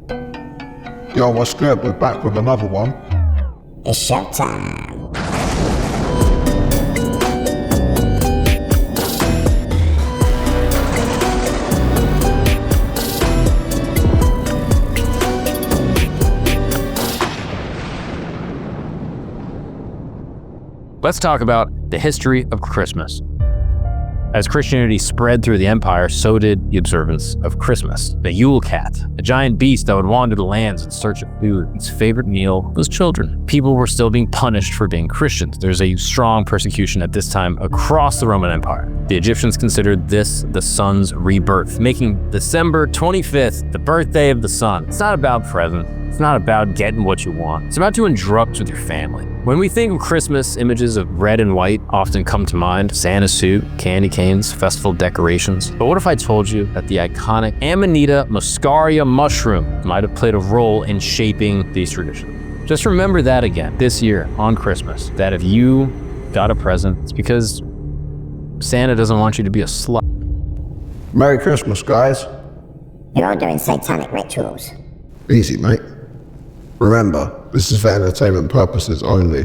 Yo, what's good? We're back with another one. It's showtime. Let's talk about the history of Christmas. As Christianity spread through the empire, so did the observance of Christmas. The Yule cat, a giant beast that would wander the lands in search of food. Its favorite meal was children. People were still being punished for being Christians. There's a strong persecution at this time across the Roman Empire. The Egyptians considered this the sun's rebirth, making December 25th the birthday of the sun. It's not about presents. It's not about getting what you want. It's about doing drugs with your family. When we think of Christmas, images of red and white often come to mind. Santa suit, candy canes, festival decorations. But what if I told you that the iconic Amanita muscaria mushroom might have played a role in shaping these traditions? Just remember that again this year on Christmas, that if you got a present, it's because Santa doesn't want you to be a slut. Merry Christmas, guys. You're all doing satanic rituals. Easy, mate. Remember, this is for entertainment purposes only.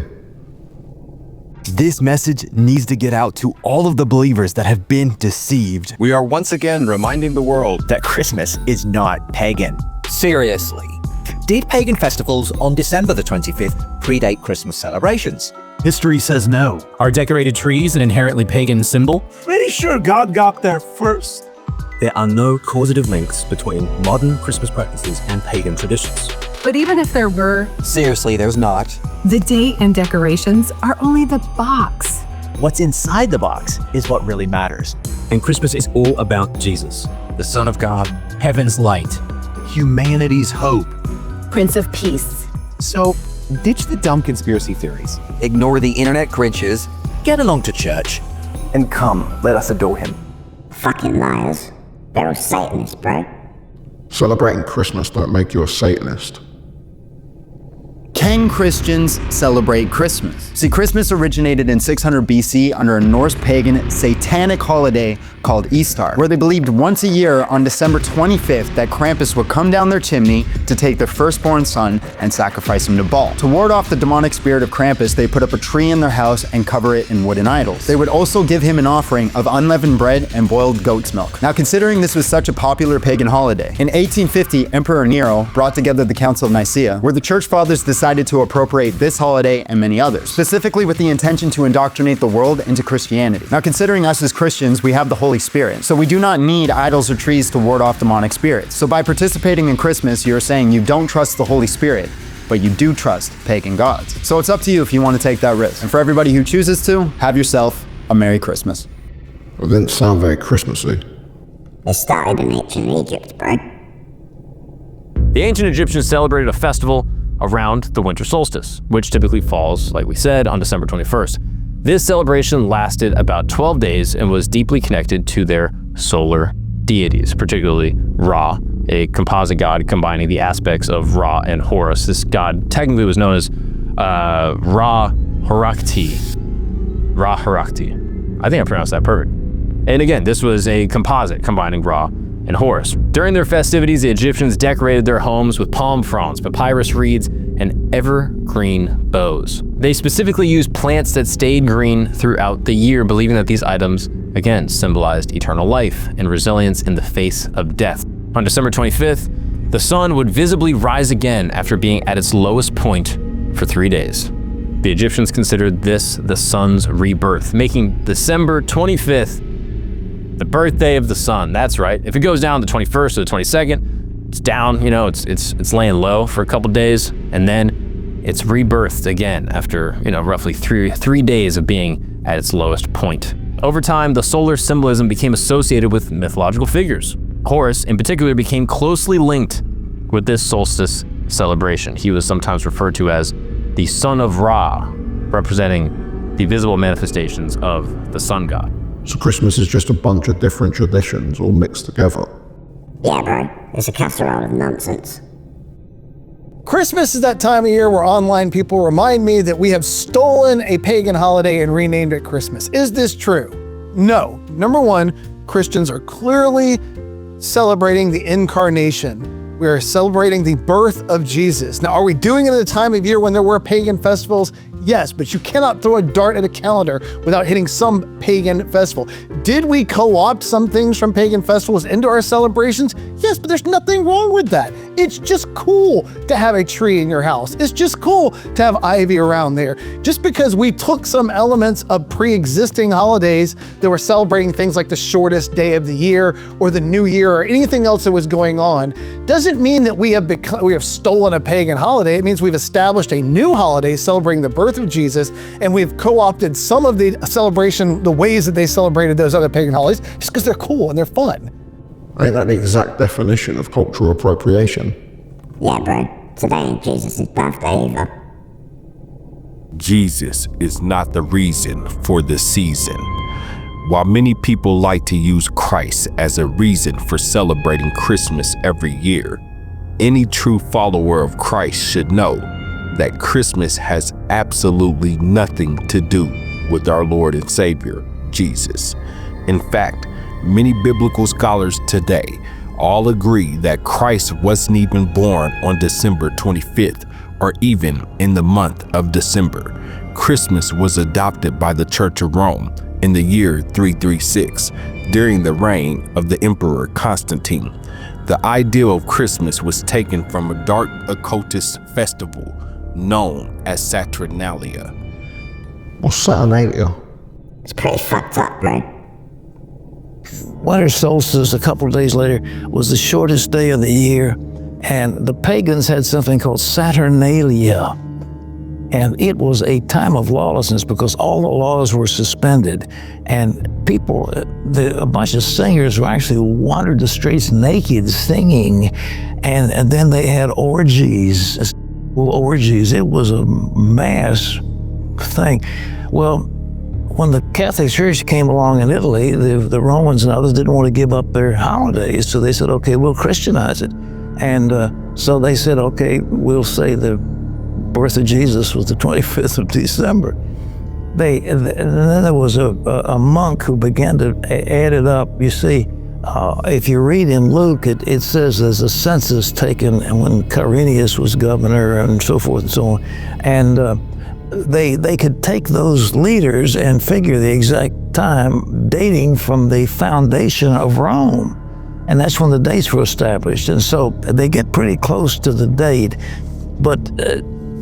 This message needs to get out to all of the believers that have been deceived. We are once again reminding the world That Christmas is not pagan. Seriously, did pagan festivals on December the 25th predate Christmas celebrations? History says no. Are decorated trees an inherently pagan symbol? Pretty sure God got there first. There are no causative links between modern Christmas practices and pagan traditions. But even if there were, Seriously, there's not. the date and decorations are only the box. What's inside the box is what really matters. And Christmas is all about Jesus, the Son of God, heaven's light, Humanity's hope. Prince of Peace. So, ditch the dumb conspiracy theories. Ignore the internet Grinches. Get along to church. And come, let us adore him. Fucking liars. They're all Satanists, bro. Celebrating Christmas don't make you a Satanist. Can Christians celebrate Christmas? See, Christmas originated in 600 BC under a Norse pagan satanic holiday called Easter, where they believed once a year on December 25th that Krampus would come down their chimney to take their firstborn son and sacrifice him to Baal. To ward off the demonic spirit of Krampus, they put up a tree in their house and cover it in wooden idols. They would also give him an offering of unleavened bread and boiled goat's milk. Now, considering this was such a popular pagan holiday, in 1850, Emperor Nero brought together the Council of Nicaea, where the church fathers decided to appropriate this holiday and many others, specifically with the intention to indoctrinate the world into Christianity. Now, considering us as Christians, we have the Holy Spirit, so we do not need idols or trees to ward off demonic spirits. So by participating in Christmas, you're saying you don't trust the Holy Spirit, but you do trust pagan gods. So it's up to you if you want to take that risk. And for everybody who chooses to, have yourself a Merry Christmas. It didn't sound very Christmassy. They started in ancient Egypt, bro. The ancient Egyptians celebrated a festival around the winter solstice, which typically falls, like we said, on December 21st. This celebration lasted about 12 days and was deeply connected to their solar deities, particularly Ra, a composite god combining the aspects of Ra and Horus. This god technically was known as Ra Horakti. Ra Horakti. I think I pronounced that perfect. And again, this was a composite combining Ra and Horus. During their festivities, the Egyptians decorated their homes with palm fronds, papyrus reeds, and evergreen boughs. They specifically used plants that stayed green throughout the year, believing that these items, again, symbolized eternal life and resilience in the face of death. On December 25th, the sun would visibly rise again after being at its lowest point for 3 days. The Egyptians considered this the sun's rebirth, making December 25th the birthday of the sun. That's right. If it goes down the 21st or the 22nd, it's down, it's laying low for a couple days, and then it's rebirthed again after, roughly three days of being at its lowest point. Over time, the solar symbolism became associated with mythological figures. Horus, in particular, became closely linked with this solstice celebration. He was sometimes referred to as the son of Ra, representing the visible manifestations of the sun god. So Christmas is just a bunch of different traditions all mixed together. Yeah, bro. It's a casserole of nonsense. Christmas is that time of year where online people remind me that we have stolen a pagan holiday and renamed it Christmas. Is this true? No. Number one, Christians are clearly celebrating the incarnation We are celebrating the birth of Jesus. Now, are we doing it at a time of year when there were pagan festivals? Yes, but you cannot throw a dart at a calendar without hitting some pagan festival. Did we co-opt some things from pagan festivals into our celebrations? Yes, but there's nothing wrong with that. It's just cool to have a tree in your house. It's just cool to have ivy around there. Just because we took some elements of pre-existing holidays that were celebrating things like the shortest day of the year or the new year or anything else that was going on, doesn't mean that we have stolen a pagan holiday. It means we've established a new holiday celebrating the birth of Jesus, and we've co-opted some of the celebration, the ways that they celebrated those other pagan holidays, just because they're cool and they're fun. Ain't that the exact definition of cultural appropriation? Yeah, bro. Today ain't Jesus' birthday either. Jesus is not the reason for the season. While many people like to use Christ as a reason for celebrating Christmas every year, any true follower of Christ should know that Christmas has absolutely nothing to do with our Lord and Savior, Jesus. In fact, many biblical scholars today all agree that Christ wasn't even born on December 25th or even in the month of December. Christmas was adopted by the Church of Rome in the year 336 during the reign of the Emperor Constantine. The ideal of Christmas was taken from a dark occultist festival known as Saturnalia. What's Saturnalia? It's pretty fucked up, bro. Winter solstice, a couple of days later, was the shortest day of the year, and the pagans had something called Saturnalia. And it was a time of lawlessness because all the laws were suspended, and people, a bunch of singers who actually wandered the streets naked singing, and then they had orgies. It was a mass thing. Well, when the Catholic Church came along in Italy, the Romans and others didn't want to give up their holidays, so they said, okay, we'll Christianize it. And so they said, okay, we'll say the birth of Jesus was the 25th of December. And then there was a monk who began to add it up. You see, if you read in Luke, it says there's a census taken and when Quirinius was governor and so forth and so on. And they could take those leaders and figure the exact time dating from the foundation of Rome. And that's when the dates were established. And so they get pretty close to the date. But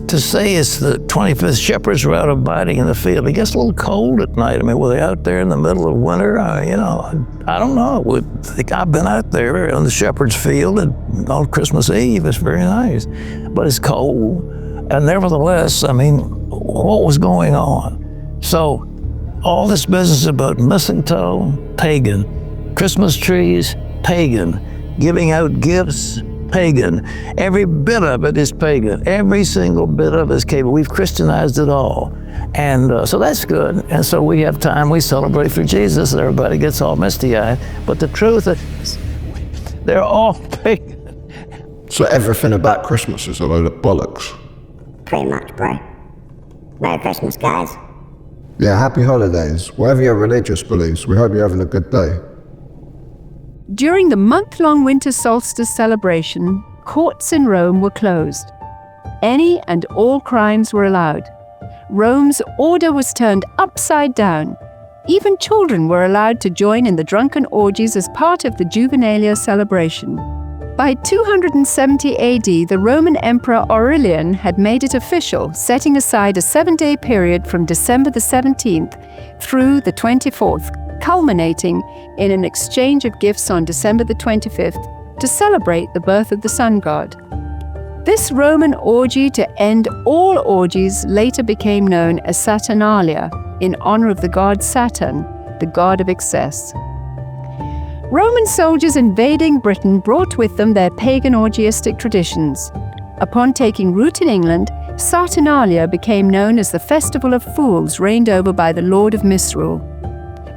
to say it's the 25th, shepherds were out abiding in the field. It gets a little cold at night. I mean, were they out there in the middle of winter? I don't know. I've been out there on the shepherd's field on Christmas Eve. It's very nice, but it's cold. And nevertheless, I mean, what was going on? So all this business about mistletoe, pagan, Christmas trees, pagan, giving out gifts, pagan. Every bit of it is pagan. Every single bit of it is pagan. We've Christianized it all. And so that's good. And so we have time, we celebrate for Jesus, and everybody gets all misty-eyed. But the truth is, they're all pagan. So everything about Christmas is a load of bollocks. Pretty much, bro. Merry Christmas, guys. Yeah, happy holidays. Whatever your religious beliefs, we hope you're having a good day. During the month-long winter solstice celebration, courts in Rome were closed. Any and all crimes were allowed. Rome's order was turned upside down. Even children were allowed to join in the drunken orgies as part of the Juvenalia celebration. By 270 AD, the Roman Emperor Aurelian had made it official, setting aside a 7-day period from December the 17th through the 24th, culminating in an exchange of gifts on December the 25th to celebrate the birth of the sun god. This Roman orgy to end all orgies later became known as Saturnalia, in honor of the god Saturn, the god of excess. Roman soldiers invading Britain brought with them their pagan orgiastic traditions. Upon taking root in England, Saturnalia became known as the Festival of Fools, reigned over by the Lord of Misrule.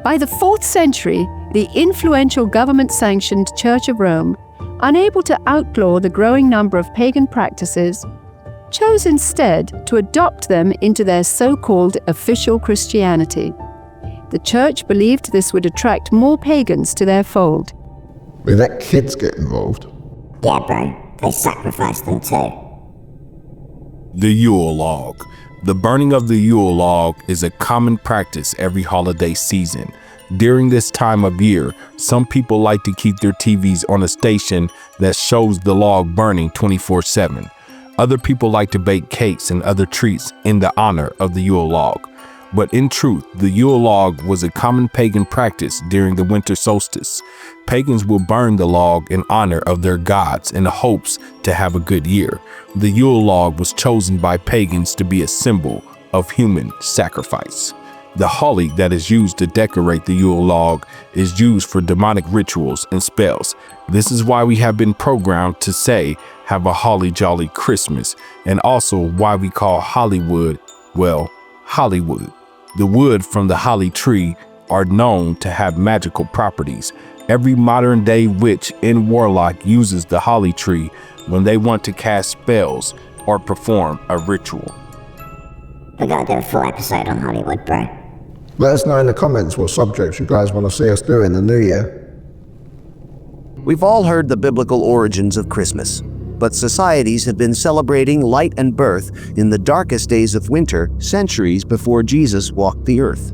By the 4th century, the influential government-sanctioned Church of Rome, unable to outlaw the growing number of pagan practices, chose instead to adopt them into their so-called official Christianity. The Church believed this would attract more pagans to their fold. Will let kids get involved? Yeah, bro. they sacrificed them too. The Yule log. The burning of the Yule log is a common practice every holiday season. During this time of year, some people like to keep their TVs on a station that shows the log burning 24/7. Other people like to bake cakes and other treats in the honor of the Yule log. But in truth, the Yule log was a common pagan practice during the winter solstice. Pagans will burn the log in honor of their gods in the hopes to have a good year. The Yule log was chosen by pagans to be a symbol of human sacrifice. The holly that is used to decorate the Yule log is used for demonic rituals and spells. This is why we have been programmed to say, have a holly jolly Christmas, and also why we call Hollywood, well, Hollywood. The wood from the holly tree are known to have magical properties. Every modern day witch and warlock uses the holly tree when they want to cast spells or perform a ritual. We gotta do a full episode on Hollywood, bro. Let us know in the comments what subjects you guys want to see us do in the new year. We've all heard the biblical origins of Christmas, but societies have been celebrating light and birth in the darkest days of winter centuries before Jesus walked the earth.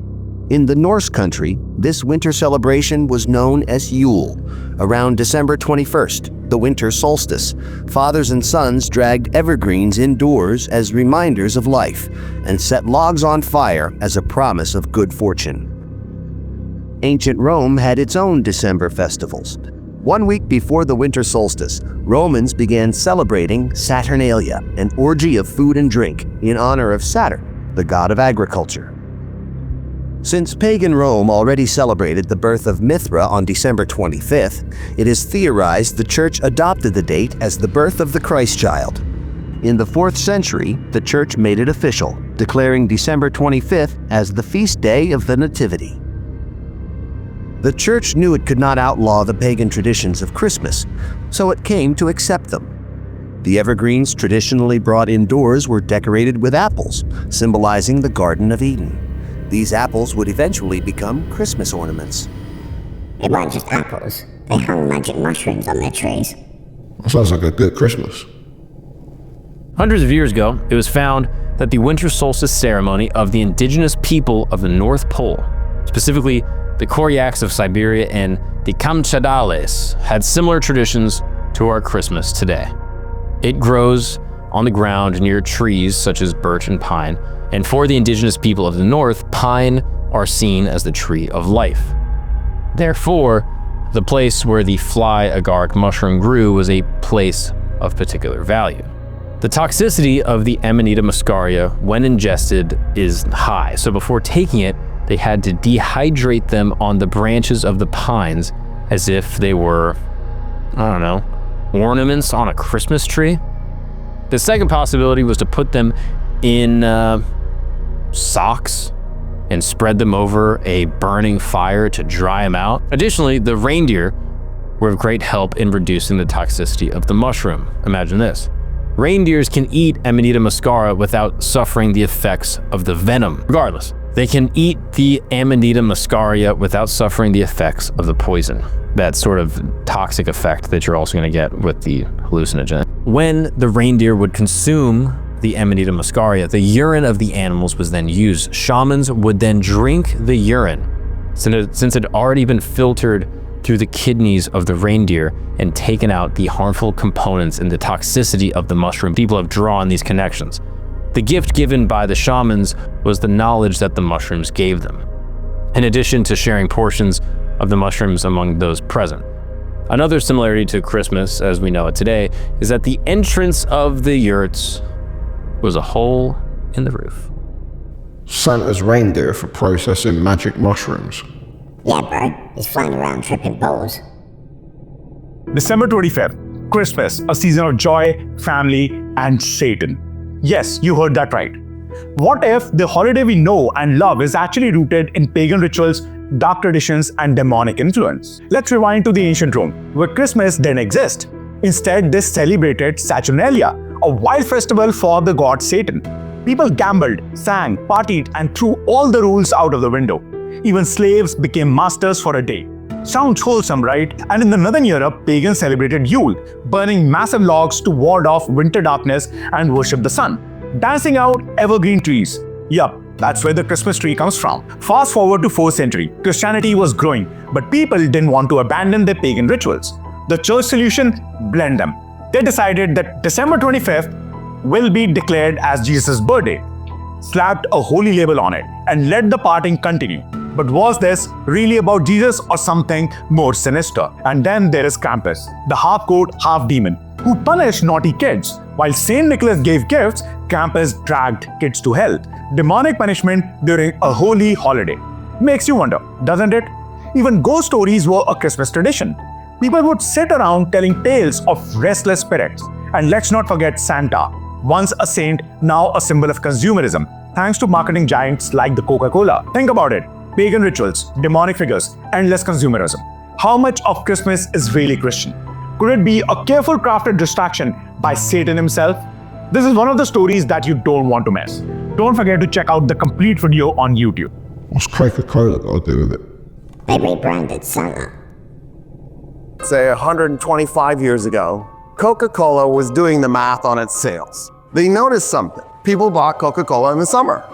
In the Norse country, this winter celebration was known as Yule. Around December 21st, the winter solstice, fathers and sons dragged evergreens indoors as reminders of life and set logs on fire as a promise of good fortune. Ancient Rome had its own December festivals. 1 week before the winter solstice, Romans began celebrating Saturnalia, an orgy of food and drink in honor of Saturn, the god of agriculture. Since pagan Rome already celebrated the birth of Mithra on December 25th, it is theorized the church adopted the date as the birth of the Christ child. In the 4th century, the church made it official, declaring December 25th as the feast day of the Nativity. The church knew it could not outlaw the pagan traditions of Christmas, so it came to accept them. The evergreens traditionally brought indoors were decorated with apples, symbolizing the Garden of Eden. These apples would eventually become Christmas ornaments. It weren't just apples, they hung magic mushrooms on their trees. That sounds like a good Christmas. Hundreds of years ago, it was found that the winter solstice ceremony of the indigenous people of the North Pole, specifically the Koryaks of Siberia and the Kamchadales, had similar traditions to our Christmas today. It grows on the ground near trees such as birch and pine, and for the indigenous people of the North, pine are seen as the tree of life. Therefore, the place where the fly agaric mushroom grew was a place of particular value. The toxicity of the Amanita muscaria when ingested is high, so before taking it, they had to dehydrate them on the branches of the pines as if they were, I don't know, ornaments on a Christmas tree. The second possibility was to put them in socks and spread them over a burning fire to dry them out. Additionally, the reindeer were of great help in reducing the toxicity of the mushroom. Imagine this. Reindeers can eat Amanita muscaria without suffering the effects of the venom. Regardless, they can eat the Amanita muscaria without suffering the effects of the poison. That sort of toxic effect that you're also going to get with the hallucinogen. When the reindeer would consume the Amanita muscaria, the urine of the animals was then used. Shamans would then drink the urine, since it had already been filtered through the kidneys of the reindeer and taken out the harmful components and the toxicity of the mushroom. People have drawn these connections. The gift given by the shamans was the knowledge that the mushrooms gave them, in addition to sharing portions of the mushrooms among those present. Another similarity to Christmas, as we know it today, is that the entrance of the yurts was a hole in the roof. Santa's reindeer for processing magic mushrooms. Yeah, bro, he's flying around tripping balls. December 25th, Christmas, a season of joy, family, and Satan. Yes, you heard that right. What if the holiday we know and love is actually rooted in pagan rituals, dark traditions, and demonic influence? Let's rewind to the ancient Rome, where Christmas didn't exist. Instead, they celebrated Saturnalia, a wild festival for the god Satan. People gambled, sang, partied, and threw all the rules out of the window. Even slaves became masters for a day. Sounds wholesome, right? And in the northern Europe, pagans celebrated Yule, burning massive logs to ward off winter darkness and worship the sun. Dancing out evergreen trees. Yup, that's where the Christmas tree comes from. Fast forward to 4th century, Christianity was growing, but people didn't want to abandon their pagan rituals. The church solution: blend them. They decided that December 25th will be declared as Jesus' birthday, slapped a holy label on it, and let the partying continue. But was this really about Jesus or something more sinister? And then there is Krampus, the half-goat, half-demon, who punished naughty kids. While Saint Nicholas gave gifts, Krampus dragged kids to hell. Demonic punishment during a holy holiday. Makes you wonder, doesn't it? Even ghost stories were a Christmas tradition. People would sit around telling tales of restless spirits. And let's not forget Santa, once a saint, now a symbol of consumerism, thanks to marketing giants like the Coca-Cola. Think about it. Pagan rituals, demonic figures, endless consumerism. How much of Christmas is really Christian? Could it be a careful crafted distraction by Satan himself? This is one of the stories that you don't want to miss. Don't forget to check out the complete video on YouTube. What's Coca-Cola got to do with it? They rebranded Santa. Say 125 years ago, Coca-Cola was doing the math on its sales. They noticed something. People bought Coca-Cola in the summer.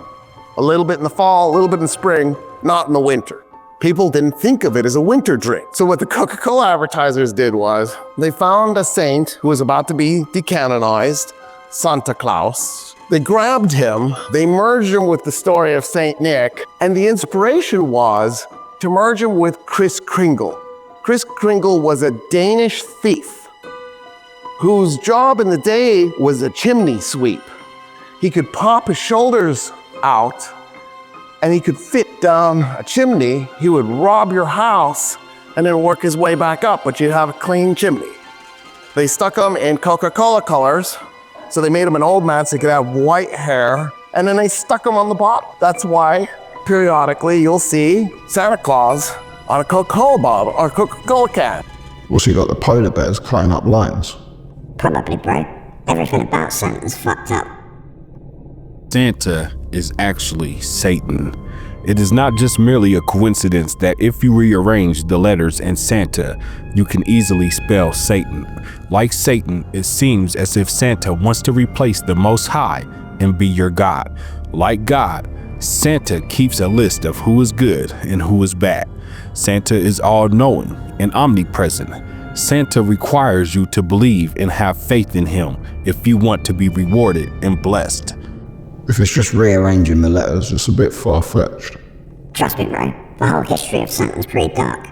A little bit in the fall, a little bit in spring, not in the winter. People didn't think of it as a winter drink. So what the Coca-Cola advertisers did was, they found a saint who was about to be decanonized, Santa Claus. They grabbed him, they merged him with the story of Saint Nick, and the inspiration was to merge him with Kris Kringle. Kris Kringle was a Danish thief whose job in the day was a chimney sweep. He could pop his shoulders out and he could fit down a chimney. He would rob your house and then work his way back up, but you'd have a clean chimney. They stuck him in Coca-Cola colors, so they made him an old man so he could have white hair, and then they stuck him on the bottle. That's why periodically you'll see Santa Claus on a Coca-Cola bottle or a Coca-Cola can. What's he got the polar bears cutting up lines? Probably, bro. Everything about Santa's fucked up. Santa is actually Satan. It is not just merely a coincidence that if you rearrange the letters in Santa, you can easily spell Satan. Like Satan, it seems as if Santa wants to replace the Most High and be your God. Like God, Santa keeps a list of who is good and who is bad. Santa is all-knowing and omnipresent. Santa requires you to believe and have faith in him if you want to be rewarded and blessed. If it's just rearranging the letters, it's a bit far-fetched. Trust me, bro. The whole history of Santa's pretty dark.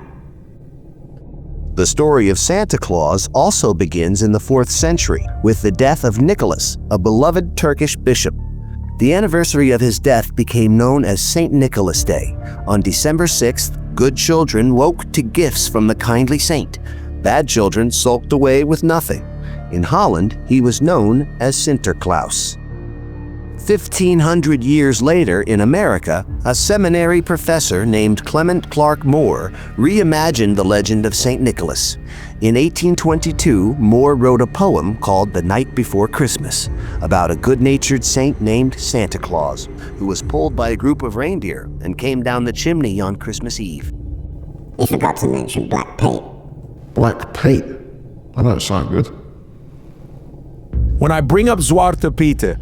The story of Santa Claus also begins in the 4th century with the death of Nicholas, a beloved Turkish bishop. The anniversary of his death became known as St. Nicholas Day. On December 6th, good children woke to gifts from the kindly saint. Bad children sulked away with nothing. In Holland, he was known as Sinterklaas. 1,500 years later in America, a seminary professor named Clement Clark Moore reimagined the legend of St. Nicholas. In 1822, Moore wrote a poem called The Night Before Christmas about a good-natured saint named Santa Claus, who was pulled by a group of reindeer and came down the chimney on Christmas Eve. You forgot to mention Black Pete. Black Pete? That don't sound good. When I bring up Zwarte Pieten,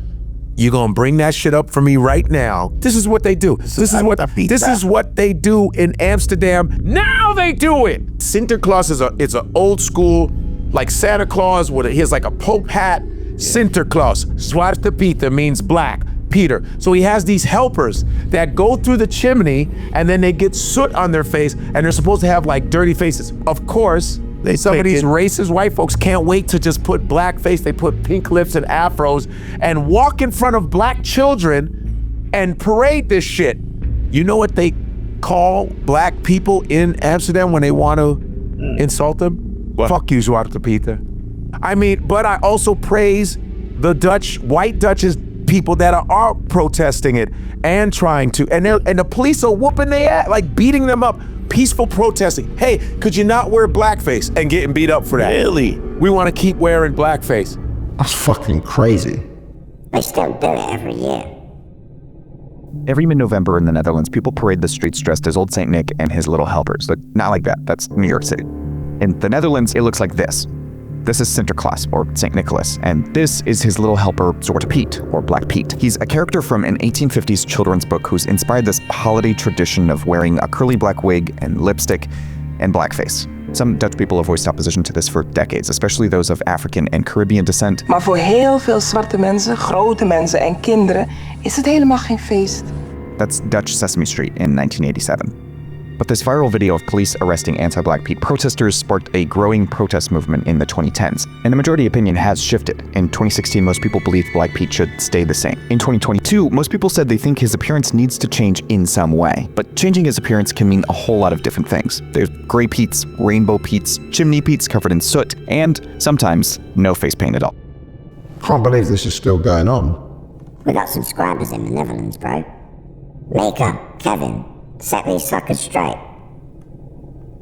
you're gonna bring that shit up for me right now. This is what they do. This is what they do in Amsterdam. Now they do it. Sinterklaas is a old school, like Santa Claus he has like a Pope hat. Yeah. Sinterklaas, Zwarte Pieten means black. Peter. So he has these helpers that go through the chimney and then they get soot on their face and they're supposed to have like dirty faces. Of course, some of these racist white folks can't wait to just put black face. They put pink lips and afros and walk in front of black children and parade this shit. You know what they call black people in Amsterdam when they want to insult them? What? Fuck you, Zwarte Pieten. I mean, but I also praise the white Dutch people that are protesting it and trying to, and the police are whooping their ass, like beating them up. Peaceful protesting. Hey, could you not wear blackface and getting beat up for that? Really? We want to keep wearing blackface. That's fucking crazy. They still do it every year. Every mid-November in the Netherlands, people parade the streets dressed as Old St. Nick and his little helpers. But not like that. That's New York City. In the Netherlands, it looks like this. This is Sinterklaas, or St. Nicholas, and this is his little helper, Zwarte Piet, or Black Pete. He's a character from an 1850s children's book who's inspired this holiday tradition of wearing a curly black wig and lipstick and blackface. Some Dutch people have voiced opposition to this for decades, especially those of African and Caribbean descent. Maar voor heel veel zwarte mensen, grote mensen en kinderen is het helemaal geen feest. That's Dutch Sesame Street in 1987. But this viral video of police arresting anti-Black Pete protesters sparked a growing protest movement in the 2010s, and the majority opinion has shifted. In 2016, most people believed Black Pete should stay the same. In 2022, most people said they think his appearance needs to change in some way. But changing his appearance can mean a whole lot of different things. There's gray Petes, rainbow Petes, chimney Petes covered in soot, and sometimes no face paint at all. Can't believe this is still going on. We got subscribers in the Netherlands, bro. Mika, Kevin, set these suckers straight.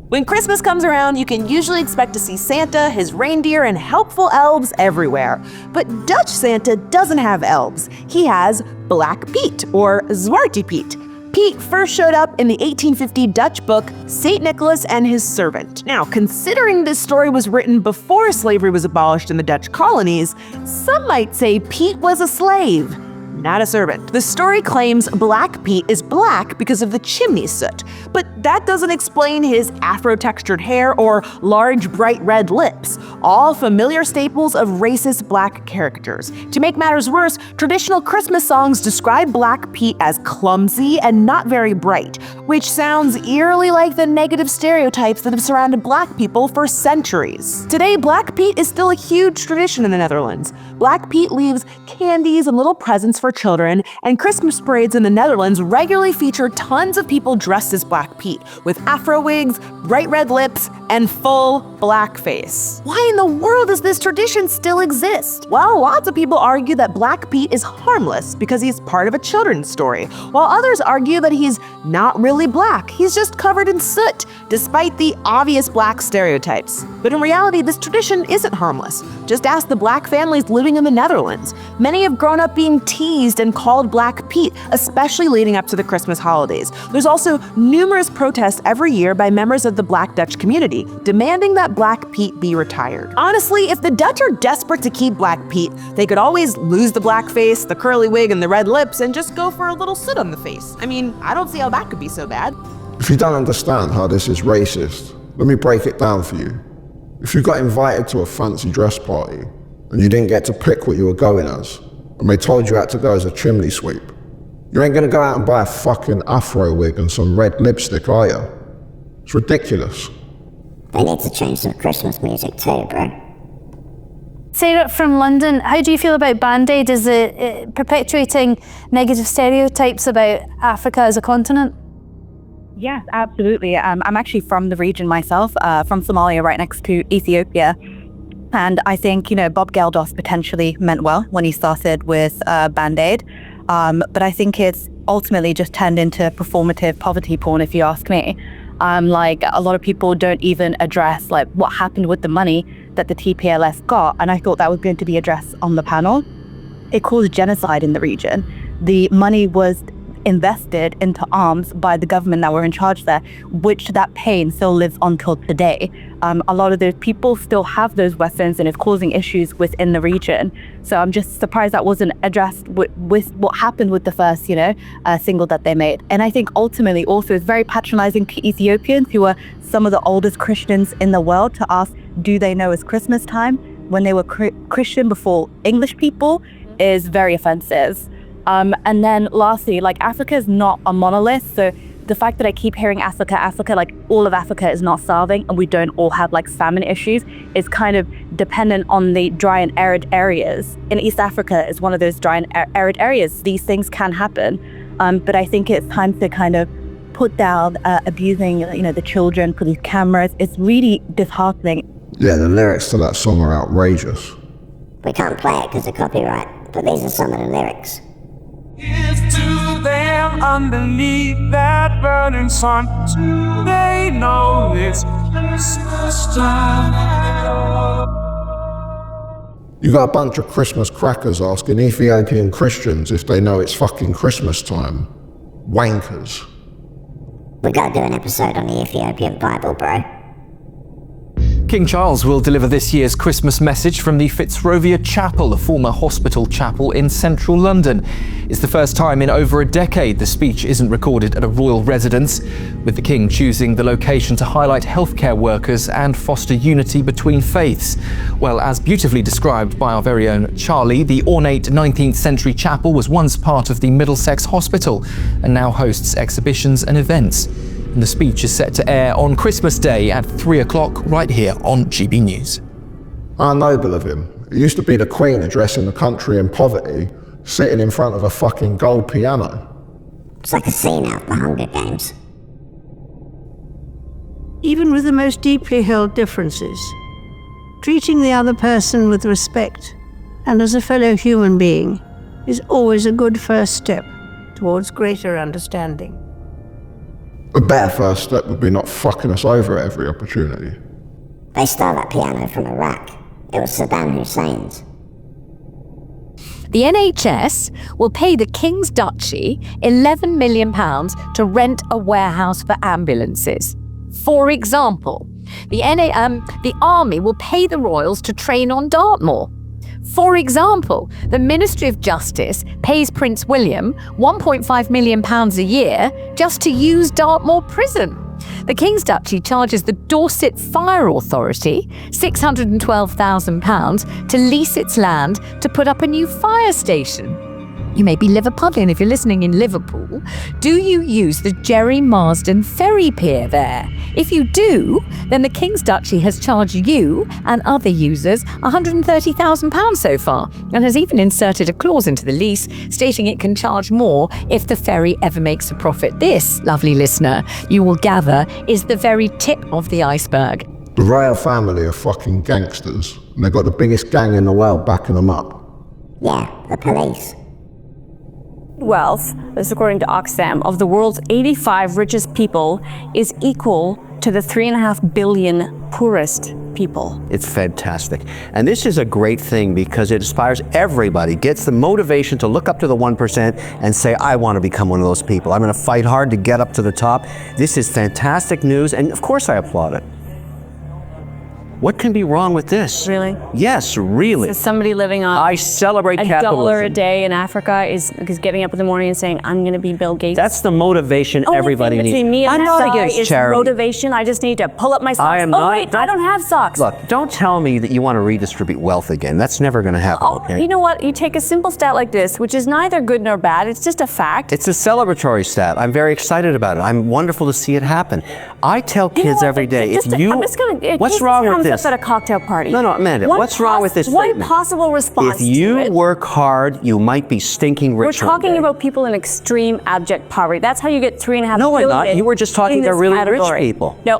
When Christmas comes around, you can usually expect to see Santa, his reindeer, and helpful elves everywhere. But Dutch Santa doesn't have elves. He has Black Pete, or Zwarte Piet. Pete first showed up in the 1850 Dutch book St. Nicholas and His Servant. Now, considering this story was written before slavery was abolished in the Dutch colonies, some might say Pete was a slave, not a servant. The story claims Black Pete is black because of the chimney soot, but that doesn't explain his afro-textured hair or large bright red lips, all familiar staples of racist black characters. To make matters worse, traditional Christmas songs describe Black Pete as clumsy and not very bright, which sounds eerily like the negative stereotypes that have surrounded black people for centuries. Today, Black Pete is still a huge tradition in the Netherlands. Black Pete leaves candies and little presents for children, and Christmas parades in the Netherlands regularly feature tons of people dressed as Black Pete, with afro wigs, bright red lips, and full blackface. Why in the world does this tradition still exist? Well, lots of people argue that Black Pete is harmless because he's part of a children's story, while others argue that he's not really black, he's just covered in soot, despite the obvious black stereotypes. But in reality, this tradition isn't harmless. Just ask the black families living in the Netherlands. Many have grown up being teased and called Black Pete, especially leading up to the Christmas holidays. There's also numerous protests every year by members of the Black Dutch community, demanding that Black Pete be retired. Honestly, if the Dutch are desperate to keep Black Pete, they could always lose the blackface, the curly wig, and the red lips, and just go for a little soot on the face. I mean, I don't see how that could be so bad. If you don't understand how this is racist, let me break it down for you. If you got invited to a fancy dress party, and you didn't get to pick what you were going as, and they told you had to go as a chimney sweep, you ain't gonna go out and buy a fucking afro wig and some red lipstick, are you? It's ridiculous. They need to change some Christmas music too, bro. Sarah from London, how do you feel about Band-Aid? Is it perpetuating negative stereotypes about Africa as a continent? Yes, absolutely. I'm actually from the region myself, from Somalia, right next to Ethiopia. And I think, Bob Geldof potentially meant well when he started with Band-Aid. But I think it's ultimately just turned into performative poverty porn, if you ask me. Like, a lot of people don't even address like what happened with the money that the TPLF got. And I thought that was going to be addressed on the panel. It caused genocide in the region. The money was invested into arms by the government that were in charge there, which that pain still lives on till today. A lot of those people still have those weapons and it's causing issues within the region. So I'm just surprised that wasn't addressed with what happened with the first, single that they made. And I think ultimately also it's very patronizing to Ethiopians, who are some of the oldest Christians in the world, to ask, do they know it's Christmas time when they were Christian before English people, is very offensive. And then lastly, like, Africa is not a monolith. So the fact that I keep hearing Africa, like all of Africa is not starving and we don't all have like famine issues, is kind of dependent on the dry and arid areas. In East Africa is one of those dry and arid areas. These things can happen. But I think it's time to kind of put down abusing, the children for these cameras. It's really disheartening. Yeah, the lyrics to that song are outrageous. We can't play it because of copyright, but these are some of the lyrics. If to them underneath that burning sun, they know it's Christmas time. You got a bunch of Christmas crackers asking Ethiopian Christians if they know it's fucking Christmas time. Wankers. We gotta do an episode on the Ethiopian Bible, bro. King Charles will deliver this year's Christmas message from the Fitzrovia Chapel, a former hospital chapel in central London. It's the first time in over a decade the speech isn't recorded at a royal residence, with the King choosing the location to highlight healthcare workers and foster unity between faiths. Well, as beautifully described by our very own Charlie, the ornate 19th century chapel was once part of the Middlesex Hospital and now hosts exhibitions and events. And the speech is set to air on Christmas Day at 3 o'clock right here on GB News. How noble of him. It used to be the Queen addressing the country in poverty, sitting in front of a fucking gold piano. It's like a scene out of the Hunger Games. Even with the most deeply held differences, treating the other person with respect and as a fellow human being is always a good first step towards greater understanding. A better first step would be not fucking us over at every opportunity. They stole that piano from Iraq. It was Saddam Hussein's. The NHS will pay the King's Duchy £11 million to rent a warehouse for ambulances. For example, the Army will pay the Royals to train on Dartmoor. For example, the Ministry of Justice pays Prince William £1.5 million a year just to use Dartmoor Prison. The King's Duchy charges the Dorset Fire Authority £612,000 to lease its land to put up a new fire station. You may be Liverpudlian if you're listening in Liverpool. Do you use the Jerry Marsden ferry pier there? If you do, then the King's Duchy has charged you and other users £130,000 so far, and has even inserted a clause into the lease stating it can charge more if the ferry ever makes a profit. This, lovely listener, you will gather, is the very tip of the iceberg. The royal family are fucking gangsters, and they've got the biggest gang in the world backing them up. Yeah, the police. Wealth, this according to Oxfam, of the world's 85 richest people is equal to the 3.5 billion poorest people. It's fantastic. And this is a great thing because it inspires everybody, gets the motivation to look up to the 1% and say, I want to become one of those people. I'm going to fight hard to get up to the top. This is fantastic news, and of course I applaud it. What can be wrong with this? Really? Yes, really. So somebody living on I celebrate capitalism. $1 a day in Africa is getting up in the morning and saying, I'm going to be Bill Gates. That's the motivation everybody needs. Between me and I'm that not guy against is charity. motivation. I just need to pull up my socks. I am oh not. wait, I don't have socks. Look, don't tell me that you want to redistribute wealth again. That's never going to happen, okay? You know what? You take a simple stat like this, which is neither good nor bad. It's just a fact. It's a celebratory stat. I'm very excited about it. I'm wonderful to see it happen. I tell kids every day, I'm just gonna, what's wrong with this? At a cocktail party. No, Amanda, what's wrong with this One statement? possible response If you to it. work hard, you might be stinking rich. We're talking about people in extreme abject poverty. That's how you get 3.5 No, I'm billion not. You were just talking in to this really category. rich people. No.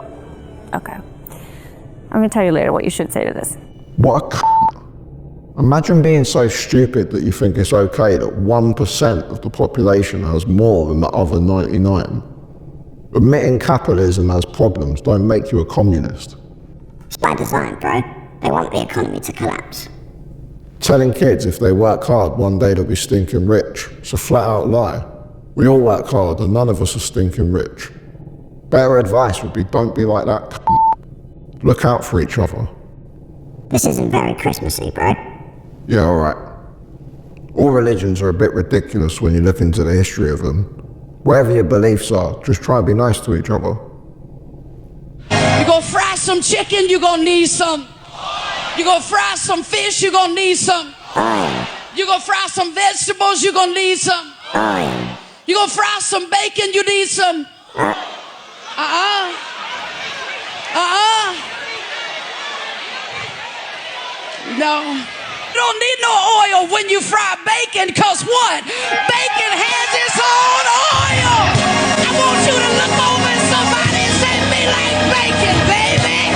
Okay. I'm going to tell you later what you should say to this. What a Imagine being so stupid that you think it's okay that 1% of the population has more than the other 99. Admitting capitalism has problems don't make you a communist. It's by design, bro. They want the economy to collapse. Telling kids if they work hard, one day they'll be stinking rich. It's a flat out lie. We all work hard and none of us are stinking rich. Better advice would be don't be like that. Look out for each other. This isn't very Christmassy, bro. Yeah, alright. All religions are a bit ridiculous when you look into the history of them. Whatever your beliefs are, just try and be nice to each other. You gonna fry some chicken, you gonna need some. You gonna fry some fish, you gonna need some. You gonna fry some vegetables, you gonna need some. You gonna fry some bacon, you need some. No. You don't need no oil when you fry bacon, cause what? Bacon has its own oil. I want you to look over at somebody and say, me like bacon, baby.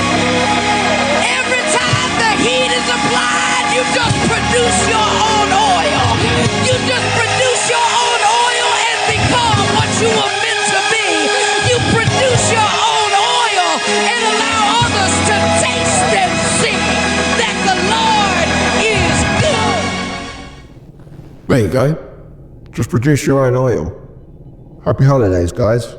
Every time the heat is applied, you just produce your own oil. You just produce your own oil and become what you were meant to be. You produce your own oil and allow others to taste and see that the Lord is good. There you go. Just produce your own oil. Happy holidays, guys.